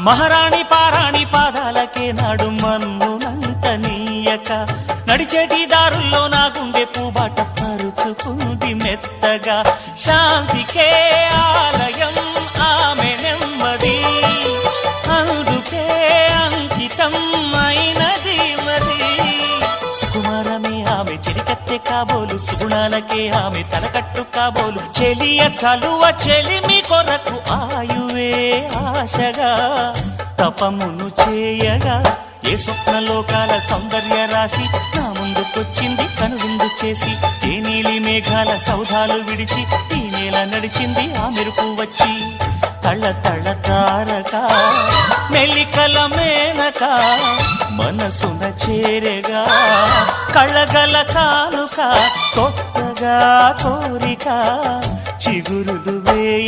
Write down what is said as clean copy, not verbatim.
మహారాణి పారాణి పాదాలకే నాడు మన్నునంట నీయక నడిచేటి దారుల్లో నా గుండె పూబాట పరుచుకుంది మెత్తగా శాంతికే ఆలయం ఆమె నెమ్మది అందుకే అంకితం అయినది మది సుకుమారమే ఆమె చిరికత్తె కాబోలు సుగుణాలకే ఆమె తలకట్టు కాబోలు చెలియ చలువ చెలిమి కొరకు ఆయువే ఆశగా తపమును చేయగా ఏ స్వప్నలోకాల సౌందర్య రాశి నా ముందుకొచ్చింది కనువిందు చేసి ఏ నీలి మేఘాల సౌధాలు విడిచి ఈ నేల నడిచింది ఆ మెరుపు వచ్చి తళ్ళ తళ్ళ తారక మెల్లికల మేనక మనసున చేరగా కళ్ళగల కానుక కొత్తగా కోరిక చిగురులు వేయ